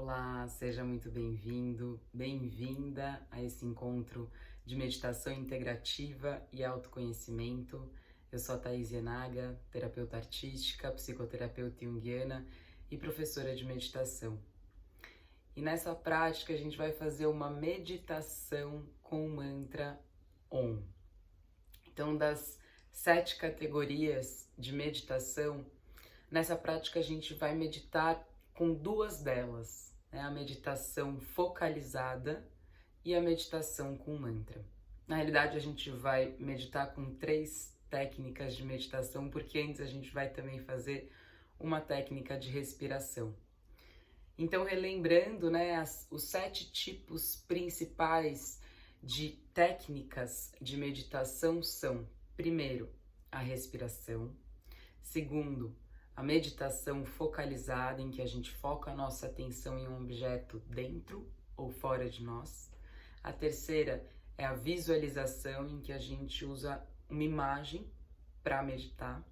Olá, seja muito bem-vindo, bem-vinda a esse encontro de meditação integrativa e autoconhecimento. Eu sou a Thaís Yenaga, terapeuta artística, psicoterapeuta junguiana e professora de meditação. E nessa prática a gente vai fazer uma meditação com o mantra OM. Então, das 7 categorias de meditação, nessa prática a gente vai meditar com 2 delas, né? A meditação focalizada e a meditação com mantra. Na realidade, a gente vai meditar com 3 técnicas de meditação, porque antes a gente vai também fazer uma técnica de respiração. Então, relembrando, né, os 7 tipos principais de técnicas de meditação são, primeiro, a respiração, segundo, a meditação focalizada, em que a gente foca a nossa atenção em um objeto dentro ou fora de nós. A terceira é a visualização, em que a gente usa uma imagem para meditar.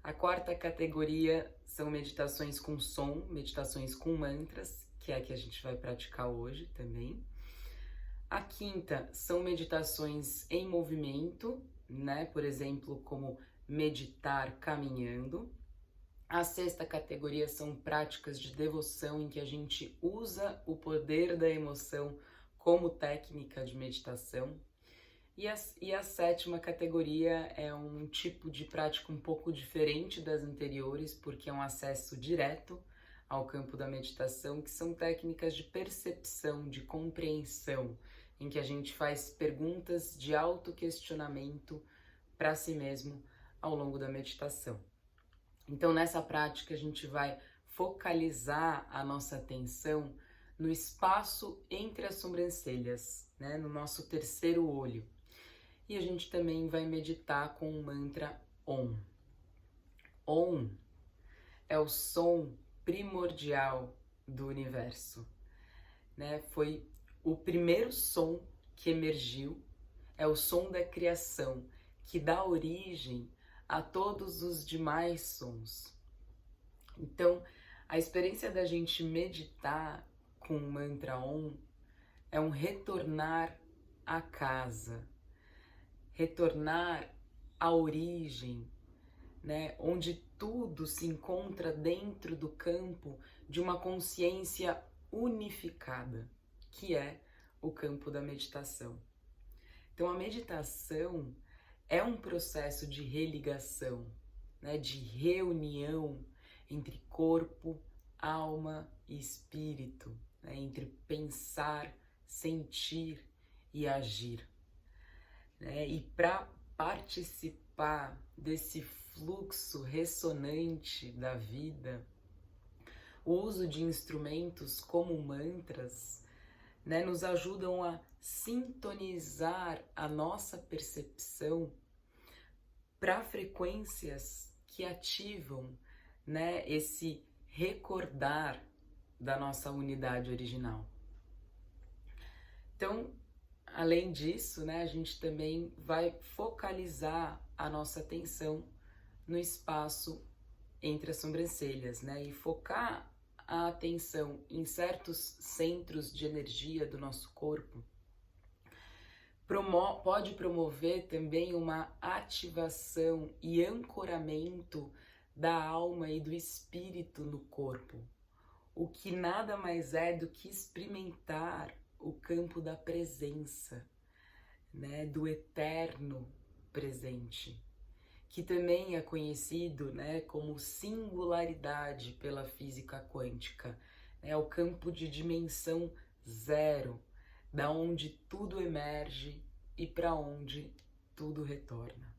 A quarta categoria são meditações com som, meditações com mantras, que é a que a gente vai praticar hoje também. A quinta são meditações em movimento, né? Por exemplo, como meditar caminhando. A sexta categoria são práticas de devoção, em que a gente usa o poder da emoção como técnica de meditação. E a sétima categoria é um tipo de prática um pouco diferente das anteriores, porque é um acesso direto ao campo da meditação, que são técnicas de percepção, de compreensão, em que a gente faz perguntas de autoquestionamento para si mesmo ao longo da meditação. Então, nessa prática, a gente vai focalizar a nossa atenção no espaço entre as sobrancelhas, né? No nosso terceiro olho. E a gente também vai meditar com o mantra OM. OM é o som primordial do universo, né? Foi o primeiro som que emergiu, é o som da criação, que dá origem a todos os demais sons. Então, a experiência da gente meditar com o mantra OM é um retornar à casa, retornar à origem, né? Onde tudo se encontra dentro do campo de uma consciência unificada, que é o campo da meditação. Então, a meditação é um processo de religação, né, de reunião entre corpo, alma e espírito, né, entre pensar, sentir e agir. Né? E para participar desse fluxo ressonante da vida, o uso de instrumentos como mantras, né, nos ajudam a sintonizar a nossa percepção para frequências que ativam, né, esse recordar da nossa unidade original. Então, além disso, né, a gente também vai focalizar a nossa atenção no espaço entre as sobrancelhas, né, e focar a atenção em certos centros de energia do nosso corpo pode promover também uma ativação e ancoramento da alma e do espírito no corpo, o que nada mais é do que experimentar o campo da presença, né, do eterno presente, que também é conhecido, né, como singularidade pela física quântica, é o campo de dimensão zero, da onde tudo emerge e para onde tudo retorna.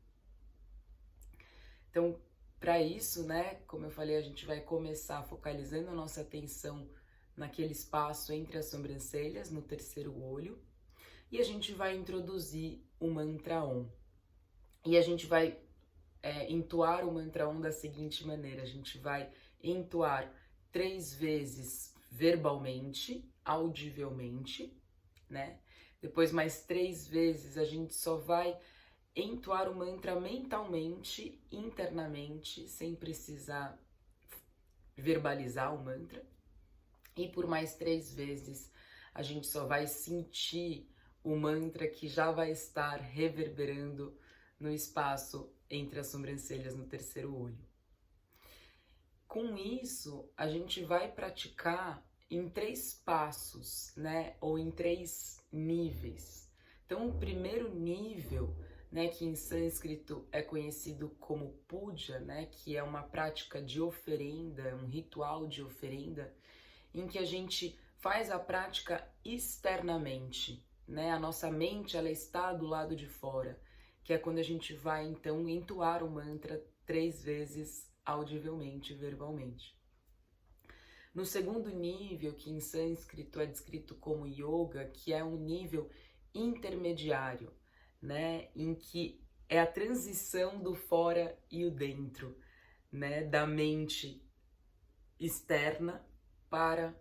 Então, para isso, né, como eu falei, a gente vai começar focalizando a nossa atenção naquele espaço entre as sobrancelhas, no terceiro olho, e a gente vai introduzir o mantra OM. E a gente vai entoar o mantra OM da seguinte maneira: a gente vai entoar 3 vezes verbalmente, audivelmente, né? Depois mais 3 vezes a gente só vai entoar o mantra mentalmente, internamente, sem precisar verbalizar o mantra. E por mais 3 vezes, a gente só vai sentir o mantra que já vai estar reverberando no espaço entre as sobrancelhas no terceiro olho. Com isso, a gente vai praticar em 3 passos, né? Ou em 3 níveis. Então, o primeiro nível, né, que em sânscrito é conhecido como puja, né, que é uma prática de oferenda, um ritual de oferenda, em que a gente faz a prática externamente, né? A nossa mente, ela está do lado de fora, que é quando a gente vai, então, entoar o mantra 3 vezes audivelmente, verbalmente. No segundo nível, que em sânscrito é descrito como yoga, que é um nível intermediário, né, em que é a transição do fora e o dentro, né, da mente externa para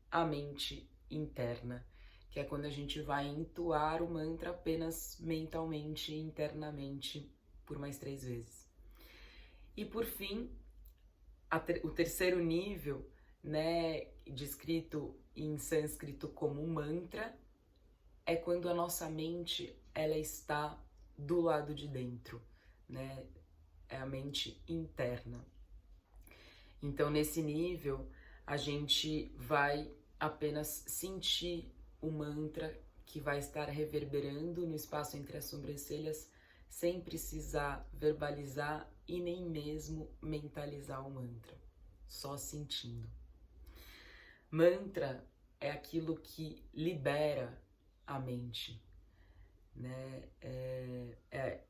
a mente interna, que é quando a gente vai entoar o mantra apenas mentalmente, internamente, por mais 3 vezes. E por fim, o terceiro nível, né, descrito em sânscrito como mantra, é quando a nossa mente, ela está do lado de dentro, né, é a mente interna. Então, nesse nível, a gente vai apenas sentir o mantra que vai estar reverberando no espaço entre as sobrancelhas, sem precisar verbalizar e nem mesmo mentalizar o mantra, só sentindo. Mantra é aquilo que libera a mente, né?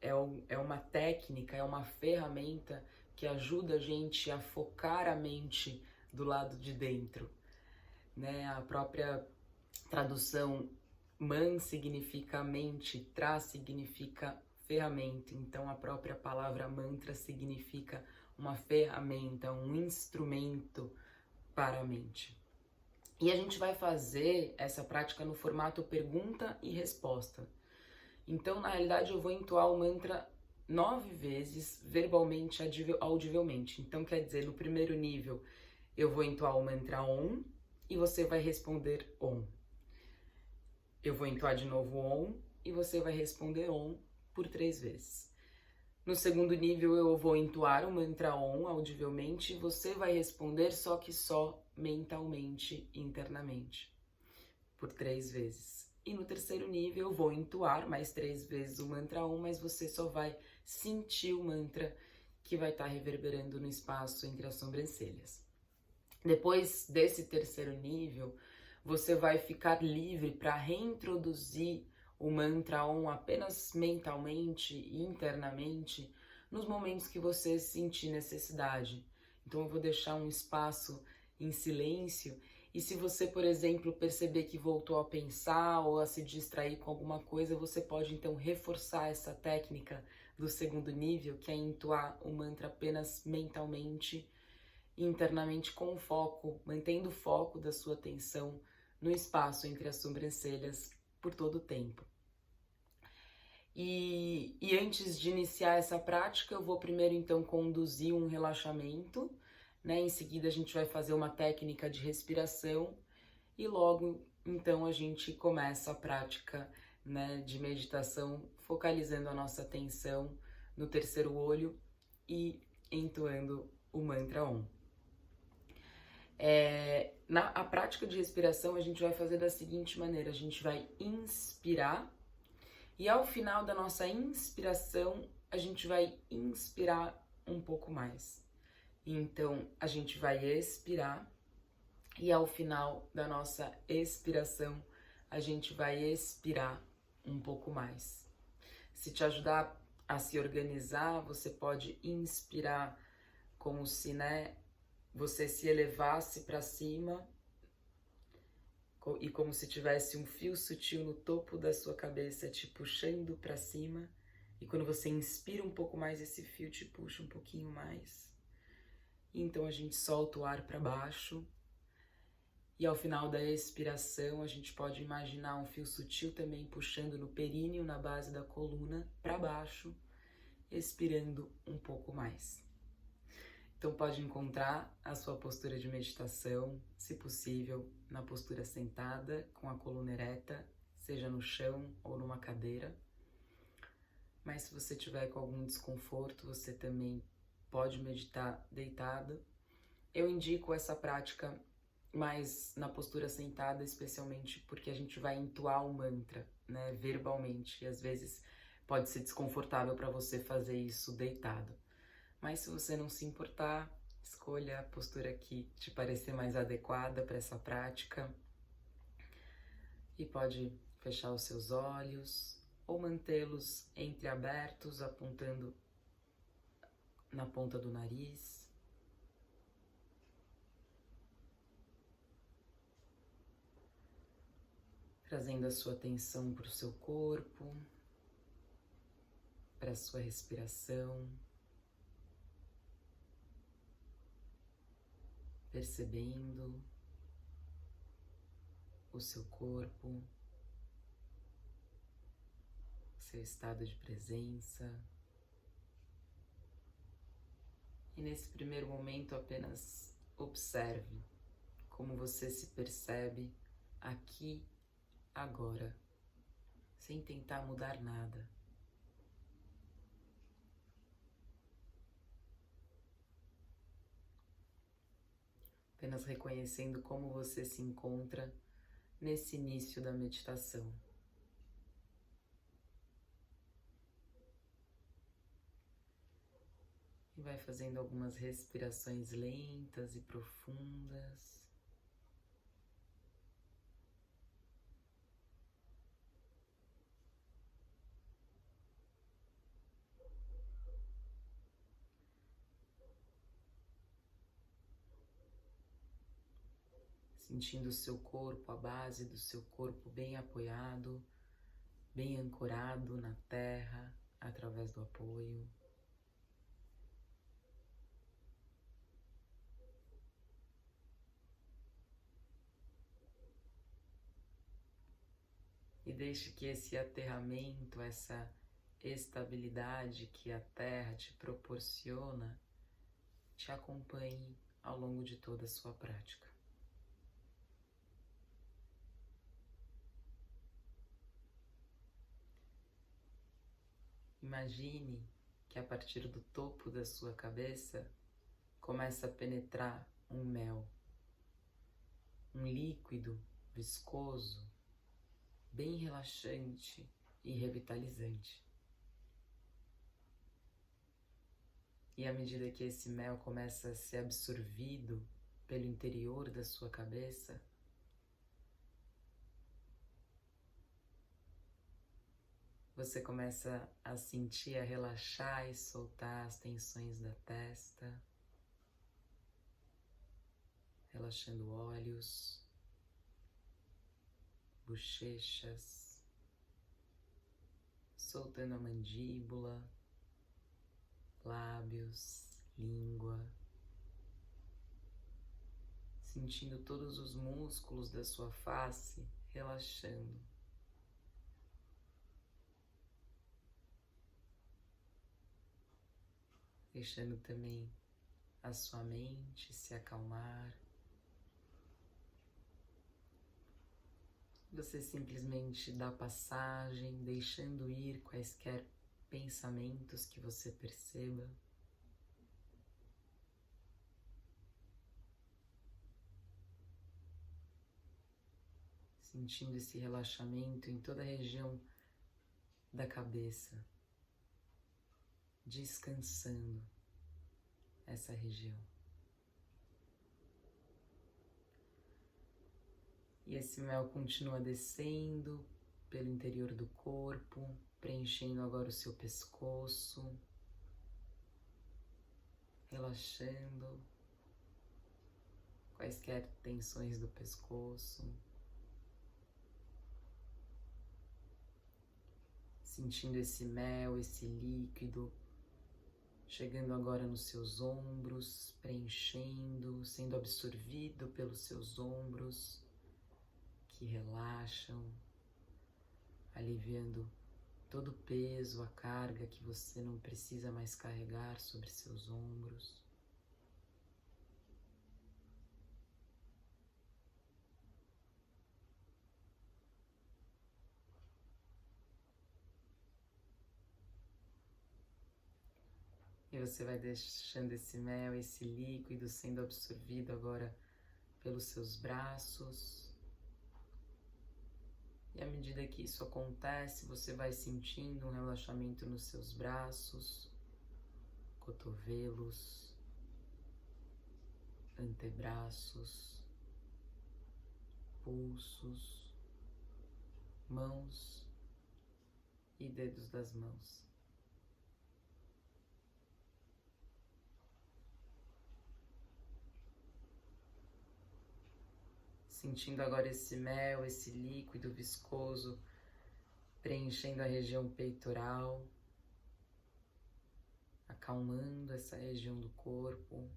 É uma técnica, é uma ferramenta que ajuda a gente a focar a mente do lado de dentro, né? A própria tradução man significa mente, tra significa ferramenta, então a própria palavra mantra significa uma ferramenta, um instrumento para a mente. E a gente vai fazer essa prática no formato pergunta e resposta. Então, na realidade, eu vou entoar o mantra 9 vezes, verbalmente, audivelmente. Então, quer dizer, no primeiro nível, eu vou entoar o mantra Om e você vai responder Om. Eu vou entoar de novo Om e você vai responder Om por 3 vezes. No segundo nível, eu vou entoar o mantra Om audivelmente e você vai responder só que só mentalmente, internamente, por 3 vezes. E no terceiro nível, eu vou entoar mais 3 vezes o mantra Om, mas você só vai sentir o mantra que vai estar reverberando no espaço entre as sobrancelhas. Depois desse terceiro nível, você vai ficar livre para reintroduzir o mantra Om apenas mentalmente e internamente nos momentos que você sentir necessidade. Então eu vou deixar um espaço em silêncio e se você, por exemplo, perceber que voltou a pensar ou a se distrair com alguma coisa, você pode então reforçar essa técnica do segundo nível, que é entoar o mantra apenas mentalmente e internamente com foco, mantendo o foco da sua atenção no espaço entre as sobrancelhas por todo o tempo. E antes de iniciar essa prática, eu vou primeiro então conduzir um relaxamento, né? Em seguida a gente vai fazer uma técnica de respiração e logo então a gente começa a prática, né, de meditação, focalizando a nossa atenção no terceiro olho e entoando o mantra Om. A prática de respiração a gente vai fazer da seguinte maneira: a gente vai inspirar e ao final da nossa inspiração a gente vai inspirar um pouco mais. Então a gente vai expirar e ao final da nossa expiração a gente vai expirar um pouco mais. Se te ajudar a se organizar, você pode inspirar como se, né, você se elevasse para cima e como se tivesse um fio sutil no topo da sua cabeça te puxando para cima. E quando você inspira um pouco mais, esse fio te puxa um pouquinho mais. E então a gente solta o ar para baixo. E ao final da expiração, a gente pode imaginar um fio sutil também puxando no períneo, na base da coluna, para baixo, expirando um pouco mais. Então pode encontrar a sua postura de meditação, se possível, na postura sentada, com a coluna ereta, seja no chão ou numa cadeira. Mas se você tiver com algum desconforto, você também pode meditar deitado. Eu indico essa prática mais na postura sentada, especialmente porque a gente vai entoar o mantra, né, verbalmente, e às vezes pode ser desconfortável para você fazer isso deitado. Mas se você não se importar, escolha a postura que te parecer mais adequada para essa prática e pode fechar os seus olhos ou mantê-los entreabertos, apontando na ponta do nariz. Trazendo a sua atenção para o seu corpo, para a sua respiração, percebendo o seu corpo, seu estado de presença. E nesse primeiro momento apenas observe como você se percebe aqui, agora, sem tentar mudar nada. Apenas reconhecendo como você se encontra nesse início da meditação. E vai fazendo algumas respirações lentas e profundas. Sentindo o seu corpo, a base do seu corpo bem apoiado, bem ancorado na terra, através do apoio. E deixe que esse aterramento, essa estabilidade que a terra te proporciona, te acompanhe ao longo de toda a sua prática. Imagine que a partir do topo da sua cabeça começa a penetrar um mel, um líquido viscoso, bem relaxante e revitalizante. E à medida que esse mel começa a ser absorvido pelo interior da sua cabeça, você começa a sentir, a relaxar e soltar as tensões da testa, relaxando olhos, bochechas, soltando a mandíbula, lábios, língua, sentindo todos os músculos da sua face relaxando. Deixando também a sua mente se acalmar. Você simplesmente dá passagem, deixando ir quaisquer pensamentos que você perceba. Sentindo esse relaxamento em toda a região da cabeça, descansando essa região. E esse mel continua descendo pelo interior do corpo, preenchendo agora o seu pescoço, relaxando quaisquer tensões do pescoço, sentindo esse mel, esse líquido, chegando agora nos seus ombros, preenchendo, sendo absorvido pelos seus ombros, que relaxam, aliviando todo o peso, a carga que você não precisa mais carregar sobre seus ombros. E você vai deixando esse mel, esse líquido sendo absorvido agora pelos seus braços. E à medida que isso acontece, você vai sentindo um relaxamento nos seus braços, cotovelos, antebraços, pulsos, mãos e dedos das mãos. Sentindo agora esse mel, esse líquido viscoso preenchendo a região peitoral, acalmando essa região do corpo,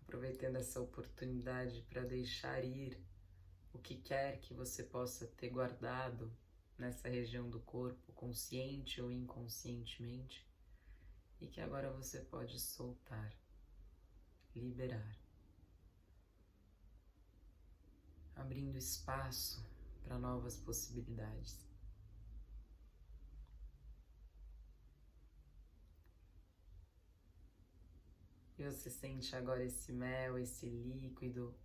aproveitando essa oportunidade para deixar ir o que quer que você possa ter guardado nessa região do corpo, consciente ou inconscientemente, e que agora você pode soltar, liberar, abrindo espaço para novas possibilidades. E você sente agora esse mel, esse líquido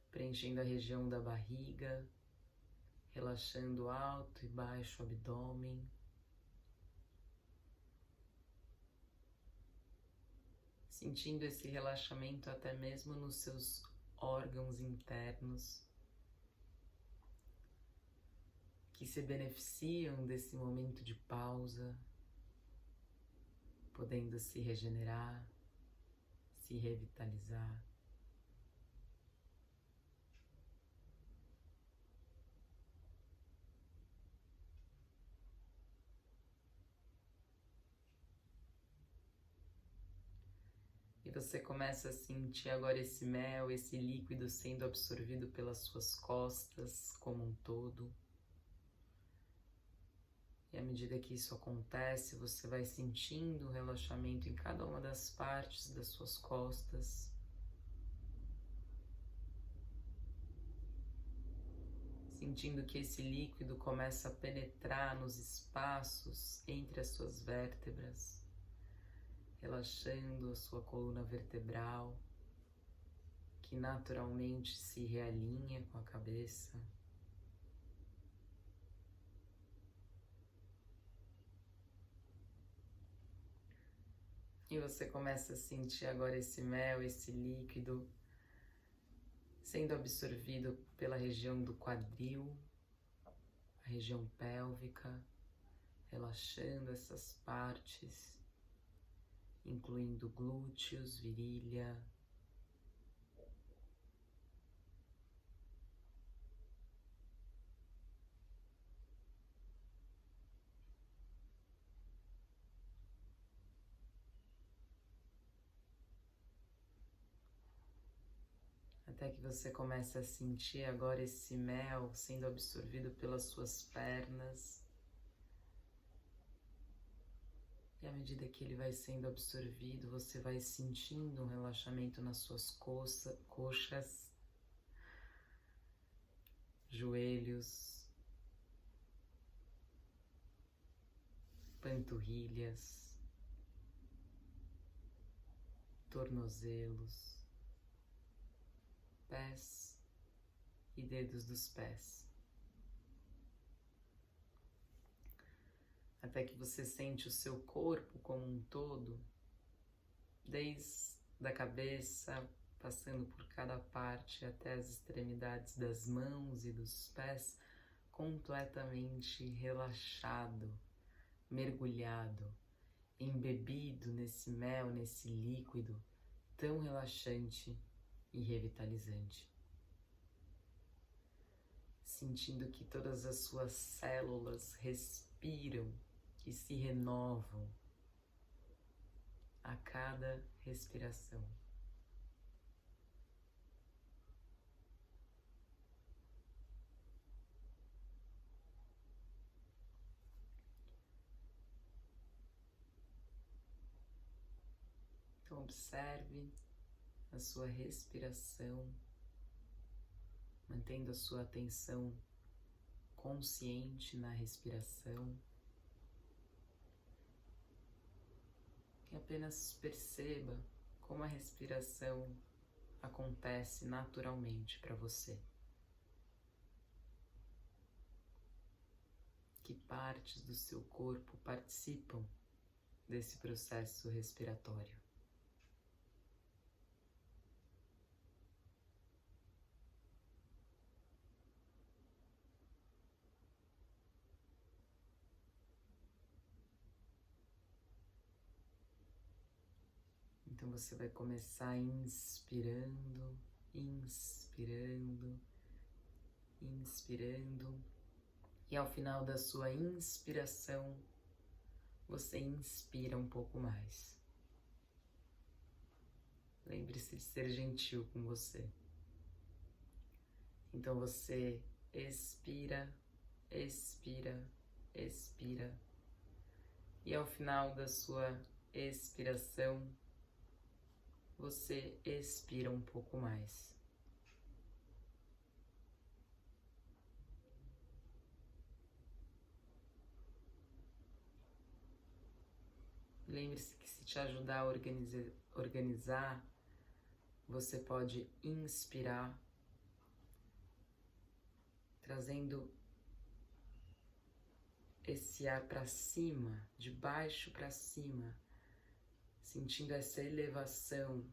preenchendo a região da barriga, relaxando alto e baixo o abdômen. Sentindo esse relaxamento até mesmo nos seus órgãos internos, que se beneficiam desse momento de pausa, podendo se regenerar, se revitalizar. E você começa a sentir agora esse mel, esse líquido sendo absorvido pelas suas costas como um todo. E à medida que isso acontece, você vai sentindo o relaxamento em cada uma das partes das suas costas. Sentindo que esse líquido começa a penetrar nos espaços entre as suas vértebras, relaxando a sua coluna vertebral, que naturalmente se realinha com a cabeça. E você começa a sentir agora esse mel, esse líquido sendo absorvido pela região do quadril, a região pélvica, relaxando essas partes, incluindo glúteos, virilha, até que você comece a sentir agora esse mel sendo absorvido pelas suas pernas. E à medida que ele vai sendo absorvido, você vai sentindo um relaxamento nas suas coxas, joelhos, panturrilhas, tornozelos, pés e dedos dos pés. Até que você sente o seu corpo como um todo, desde a cabeça, passando por cada parte até as extremidades das mãos e dos pés, completamente relaxado, mergulhado, embebido nesse mel, nesse líquido tão relaxante e revitalizante. Sentindo que todas as suas células respiram e se renovam a cada respiração. Então observe a sua respiração, mantendo a sua atenção consciente na respiração. e apenas perceba como a respiração acontece naturalmente para você. Que partes do seu corpo participam desse processo respiratório? Então você vai começar inspirando, inspirando, inspirando, e ao final da sua inspiração, você inspira um pouco mais. Lembre-se de ser gentil com você. Então você expira, expira, expira, e ao final da sua expiração, você expira um pouco mais. Lembre-se que se te ajudar a organizar, você pode inspirar, trazendo esse ar para cima, de baixo para cima, sentindo essa elevação,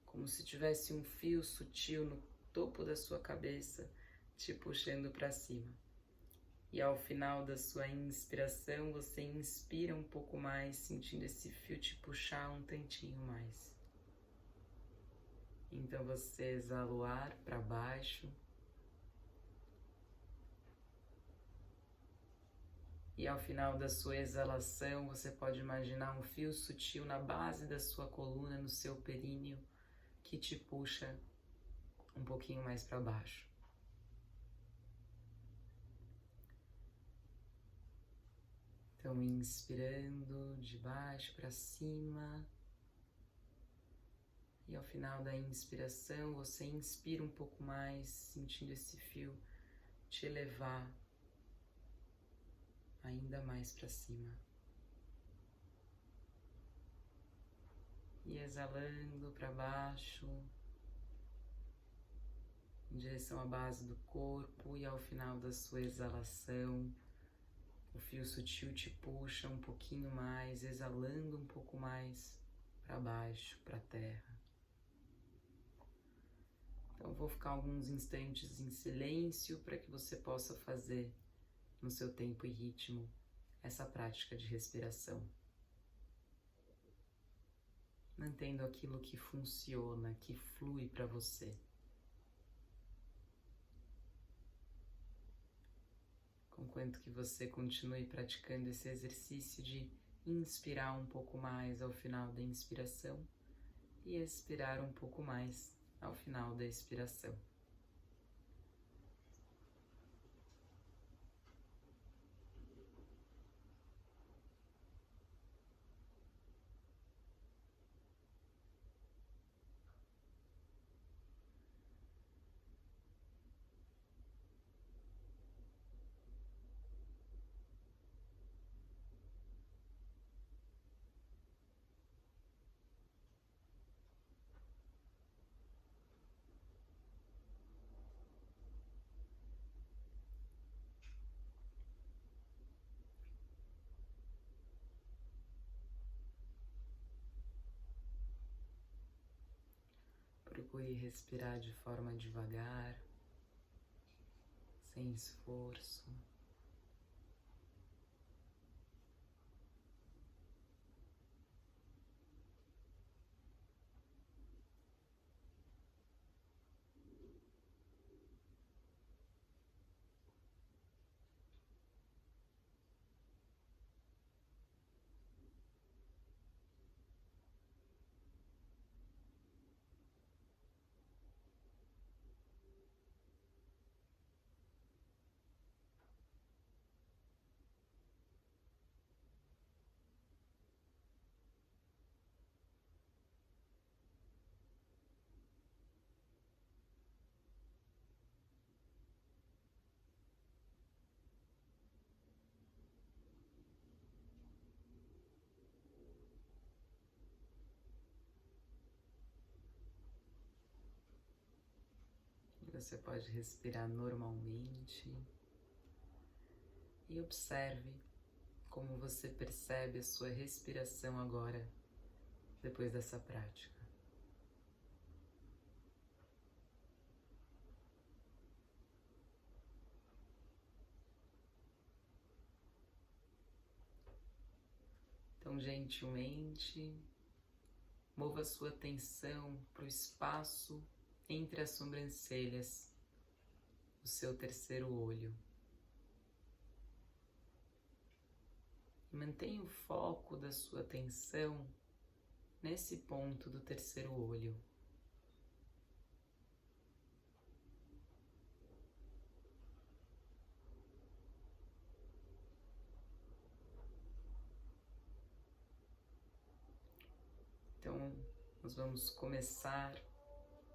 como se tivesse um fio sutil no topo da sua cabeça, te puxando para cima. E ao final da sua inspiração, você inspira um pouco mais, sentindo esse fio te puxar um tantinho mais. Então você exala o ar para baixo. E ao final da sua exalação, você pode imaginar um fio sutil na base da sua coluna, no seu períneo, que te puxa um pouquinho mais para baixo. Então, inspirando de baixo para cima. E ao final da inspiração, você inspira um pouco mais, sentindo esse fio te elevar ainda mais para cima. E exalando para baixo, em direção à base do corpo, e ao final da sua exalação, o fio sutil te puxa um pouquinho mais, exalando um pouco mais para baixo, para a terra. Então, vou ficar alguns instantes em silêncio para que você possa fazer, no seu tempo e ritmo, essa prática de respiração. Mantendo aquilo que funciona, que flui para você. Enquanto que você continue praticando esse exercício de inspirar um pouco mais ao final da inspiração e expirar um pouco mais ao final da expiração. Procure respirar de forma devagar, sem esforço. Você pode respirar normalmente e observe como você percebe a sua respiração agora, depois dessa prática. Então, gentilmente, mova sua atenção para o espaço entre as sobrancelhas, o seu terceiro olho. E mantenha o foco da sua atenção nesse ponto do terceiro olho. Então, nós vamos começar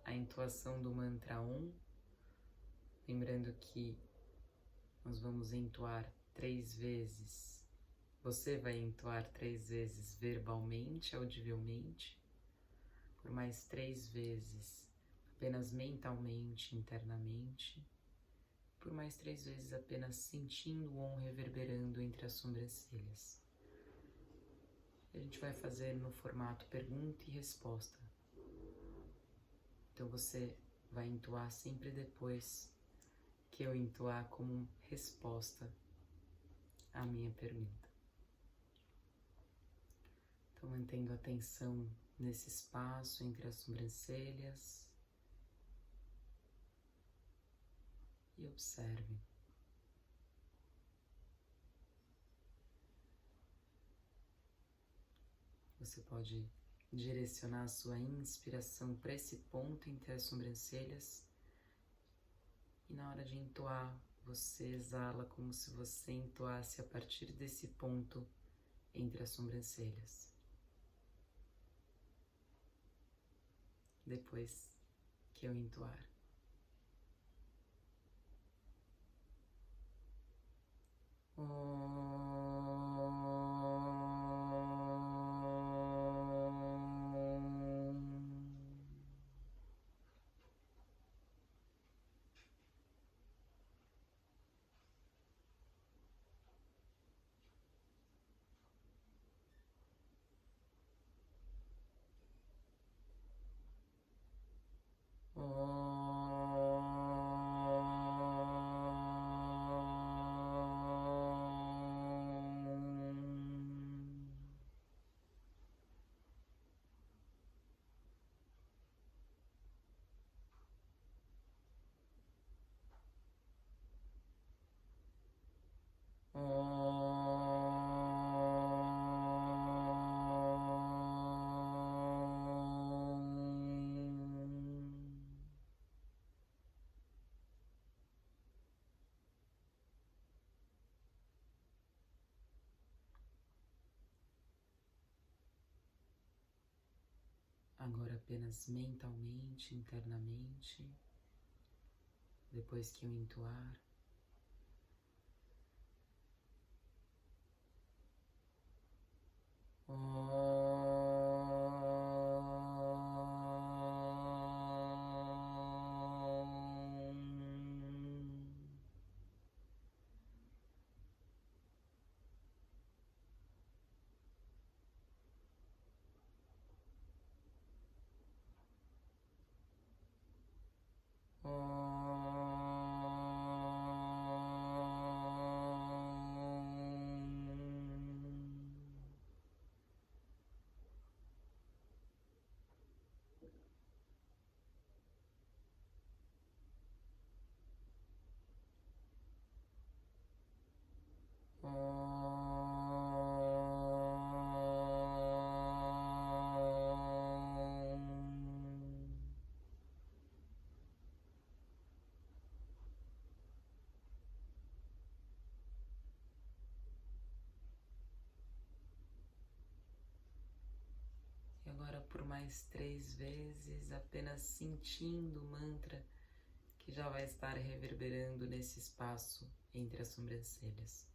a entoação do mantra Om, lembrando que nós vamos entoar 3 vezes. Você vai entoar 3 vezes verbalmente, audivelmente, por mais 3 vezes apenas mentalmente, internamente, por mais 3 vezes apenas sentindo o Om reverberando entre as sobrancelhas. A gente vai fazer no formato pergunta e resposta. Então você vai entoar sempre depois que eu entoar como resposta à minha pergunta. Então, mantendo a atenção nesse espaço entre as sobrancelhas e observe. Você pode direcionar a sua inspiração para esse ponto entre as sobrancelhas e na hora de entoar, você exala como se você entoasse a partir desse ponto entre as sobrancelhas. Depois que eu entoar. Agora apenas mentalmente, internamente, depois que eu entoar. E agora por mais 3 vezes, apenas sentindo o mantra que já vai estar reverberando nesse espaço entre as sobrancelhas.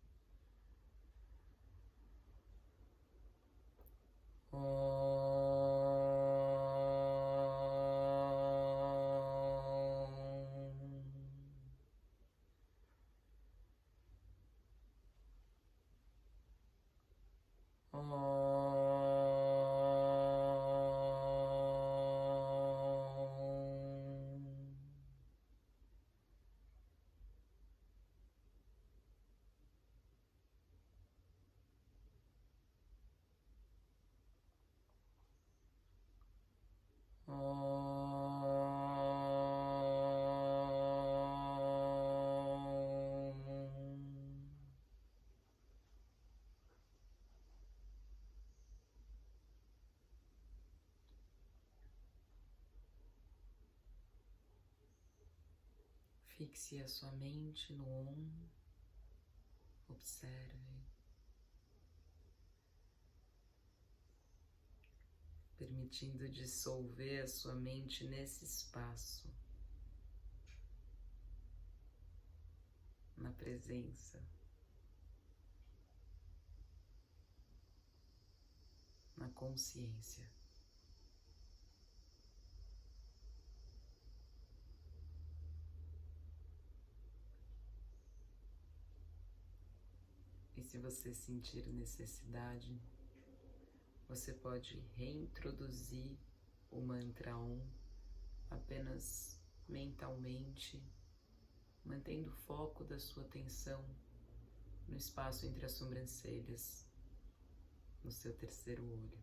Fixe a sua mente no Om, observe, permitindo dissolver a sua mente nesse espaço, na presença, na consciência. E se você sentir necessidade, você pode reintroduzir o mantra Om apenas mentalmente, mantendo o foco da sua atenção no espaço entre as sobrancelhas, no seu terceiro olho.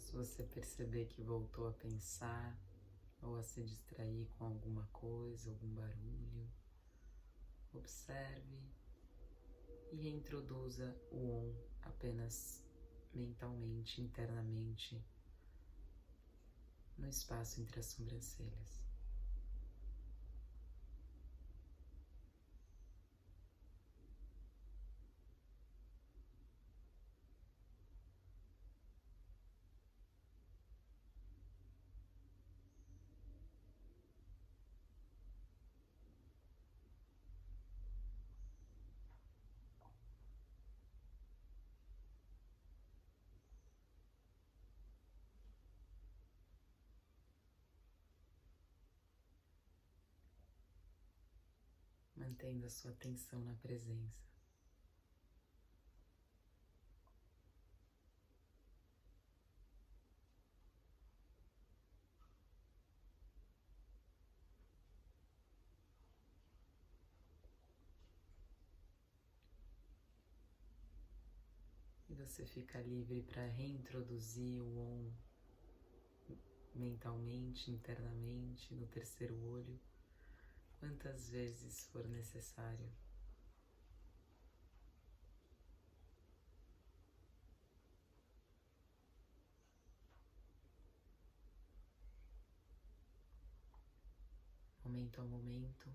Se você perceber que voltou a pensar ou a se distrair com alguma coisa, algum barulho, observe e reintroduza o Om apenas mentalmente, internamente, no espaço entre as sobrancelhas. Mantendo a sua atenção na presença. E você fica livre para reintroduzir o Om mentalmente, internamente, no terceiro olho, quantas vezes for necessário. Momento a momento,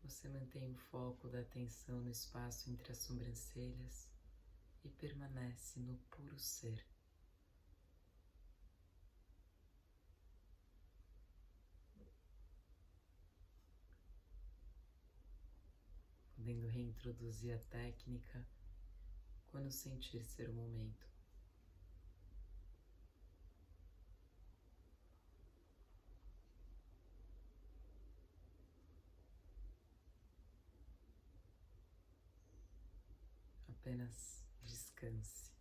você mantém o foco da atenção no espaço entre as sobrancelhas e permanece no puro ser. Podendo reintroduzir a técnica quando sentir ser o momento. Apenas descanse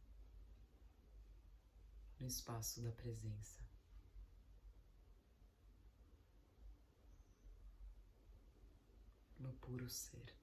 no espaço da presença. No puro ser.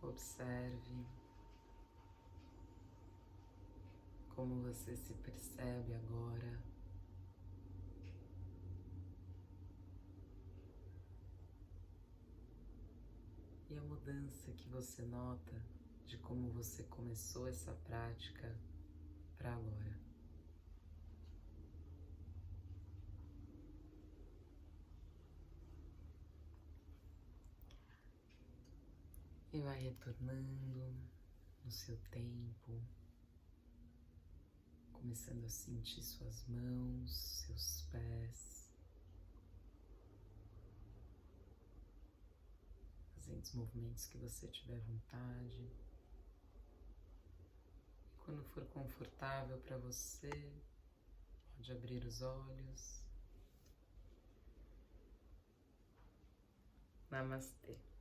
Observe como você se percebe agora. E a mudança que você nota de como você começou essa prática para agora. E vai retornando no seu tempo, começando a sentir suas mãos, seus pés, fazendo os movimentos que você tiver vontade. E quando for confortável para você, pode abrir os olhos. Namastê.